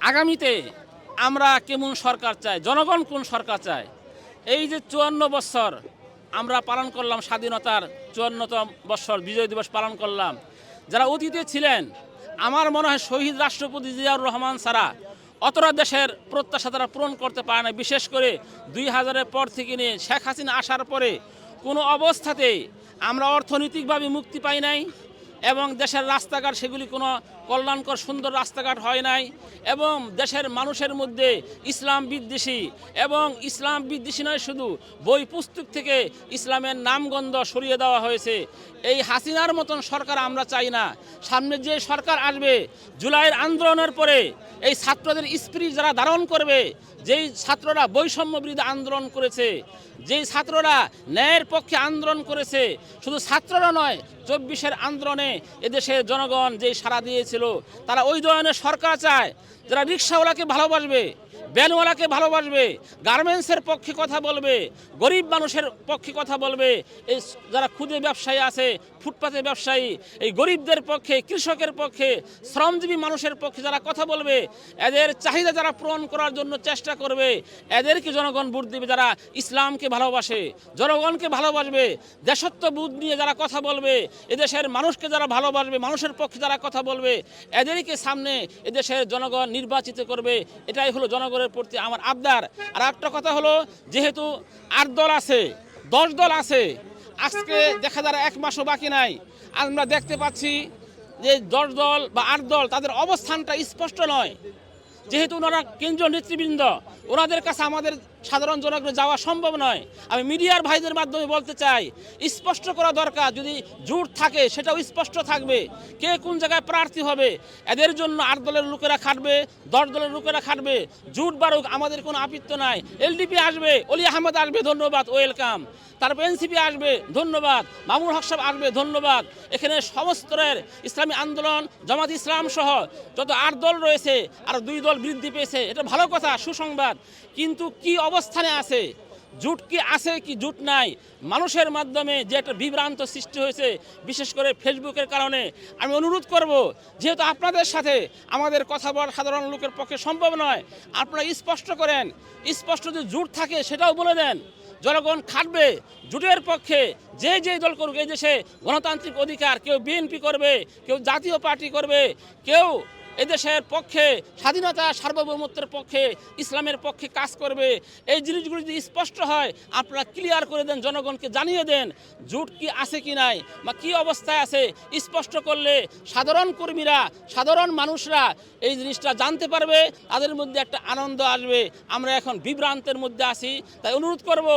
আগামীতে আমরা কেমন সরকার চাই, জনগণ কোন সরকার চায়। এই যে 54 বছর আমরা পালন করলাম, স্বাধীনতার 54তম বছর বিজয় দিবস পালন করলাম, যারা অতীতে ছিলেন আমার মনে হয় শহীদ রাষ্ট্রপতি জিয়াউর রহমান ছাড়া অতটা দেশের প্রত্যাশা তারা পূরণ করতে পারে না। বিশেষ করে 2000-এর পর থেকে নিয়ে শেখ হাসিনা আসার পরে কোনো অবস্থাতেই আমরা অর্থনৈতিকভাবে মুক্তি পাই নাই এবং দেশের রাস্তাঘাট সেগুলি কোনো কল্যাণকর সুন্দর রাস্তাঘাট হয় নাই এবং দেশের মানুষের মধ্যে ইসলাম বিদ্বেষী এবং ইসলাম বিদ্বেষী নয়, শুধু বই পুস্তক থেকে ইসলামের নামগন্ধ সরিয়ে দেওয়া হয়েছে। এই হাসিনার মতন সরকার আমরা চাই না। সামনে যে সরকার আসবে, জুলাইয়ের আন্দোলনের পরে এই ছাত্রদের স্পিরিট যারা ধারণ করবে, যেই ছাত্ররা বৈষম্য বিরোধী আন্দোলন করেছে, যেই ছাত্ররা ন্যায়ের পক্ষে আন্দোলন করেছে, শুধু ছাত্ররা নয় 24-এর আন্দোলনে এদেশের জনগণ যেই সাড়া দিয়েছিল, তারা ওই ধরনের সরকার চায় যারা রিক্সাওয়ালাকে ভালোবাসবে, ভ্যানওয়ালাকে ভালোবাসবে, গার্মেন্টসের পক্ষে কথা বলবে, গরিব মানুষের পক্ষে কথা বলবে, এই যারা ক্ষুদে ব্যবসায়ী আছে, ফুটপাতে ব্যবসায়ী, এই গরিবদের পক্ষে, কৃষকের পক্ষে, শ্রমজীবী মানুষের পক্ষে যারা কথা বলবে, এদের চাহিদা যারা পূরণ করার জন্য চেষ্টা করবে, এদেরকে জনগণ ভোট দেবে। যারা ইসলামকে ভালোবাসে, জনগণকে ভালোবাসবে, দেশত্ববোধ নিয়ে যারা কথা বলবে, এদেশের মানুষকে যারা ভালোবাসবে, মানুষের পক্ষে যারা কথা বলবে, এদেরকে সামনে এদেশের জনগণ নির্বাচিত করবে। এটাই হলো জনগণের প্রতি আমার আবদার। আর একটা কথা হলো, যেহেতু 8 দল আছে, 10 দল আছে, আজকে দেখা যায় 1 মাসও বাকি নাই, আমরা দেখতে পাচ্ছি যে 10 দল বা 8 দল তাদের অবস্থানটা স্পষ্ট নয়। যেহেতু ওনারা কেন্দ্রীয় নেতৃবৃন্দ, ওনাদের কাছে আমাদের সাধারণ জনগণের যাওয়া সম্ভব নয়। আমি মিডিয়ার ভাইদের মাধ্যমে বলতে চাই, স্পষ্ট করা দরকার। যদি জোট থাকে সেটাও স্পষ্ট থাকবে, কে কোন জায়গায় প্রার্থী হবে। এদের জন্য 8 দলের লোকেরা খাটবে, 10 দলের লোকেরা খাটবে। জোট বাড়ুক, আমাদের কোনো আপত্তি নাই। এলডিপি আসবে, অলি আহমেদ আসবে, ধন্যবাদ, ওয়েলকাম। তারপর এনসিপি আসবে, ধন্যবাদ। মামুন হক সাহেব আসবে, ধন্যবাদ। এখানে সমস্তরের ইসলামী আন্দোলন, জামাত ইসলাম সহ যত 8 দল রয়েছে, আর 2 দল বৃদ্ধি পেয়েছে, এটা ভালো কথা, সুসংবাদ। কিন্তু কি অবস্থানে আছে, জোট কি আছে কি জোট নাই, মানুষের মাধ্যমে যে একটা বিভ্রান্ত সৃষ্টি হয়েছে, বিশেষ করে ফেসবুকের কারণে। আমি অনুরোধ করব, যেহেতু আপনাদের সাথে আমাদের কথা বলা সাধারণ লোকের পক্ষে সম্ভব নয়, আপনারা স্পষ্ট করেন। স্পষ্ট যদি জোট থাকে সেটাও বলে দেন। জনগণ খাটবে জোটের পক্ষে, যে দল করুক। এই দেশে গণতান্ত্রিক অধিকার, কেউ বিএনপি করবে, কেউ জাতীয় পার্টি করবে, কেউ এদেশের পক্ষে স্বাধীনতা সার্বভৌমত্বের পক্ষে, ইসলামের পক্ষে কাজ করবে। এই জিনিসগুলি যদি স্পষ্ট হয়, আপনারা ক্লিয়ার করে দেন, জনগণকে জানিয়ে দেন জোট কি আছে কি নাই বা কী অবস্থায় আছে। স্পষ্ট করলে সাধারণ কর্মীরা, সাধারণ মানুষরা এই জিনিসটা জানতে পারবে, তাদের মধ্যে একটা আনন্দ আসবে। আমরা এখন বিভ্রান্তের মধ্যে আছি, তাই অনুরোধ করব,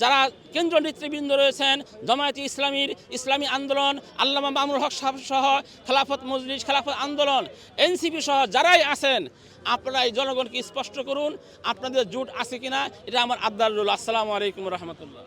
যারা কেন্দ্রীয় নেতৃবৃন্দ রয়েছেন, জামায়াতে ইসলামীর, ইসলামী আন্দোলন, আল্লামা মামুন হক সাহেব সহ, খেলাফত মজলিস, খেলাফত আন্দোলন, এনসিপি সহ যারাই আছেন, আপনারা এই জনগণকে স্পষ্ট করুন আপনাদের জোট আছে কিনা। এটা আমার আবদার রইল। আসসালামু আলাইকুম রহমতুল্লাহ।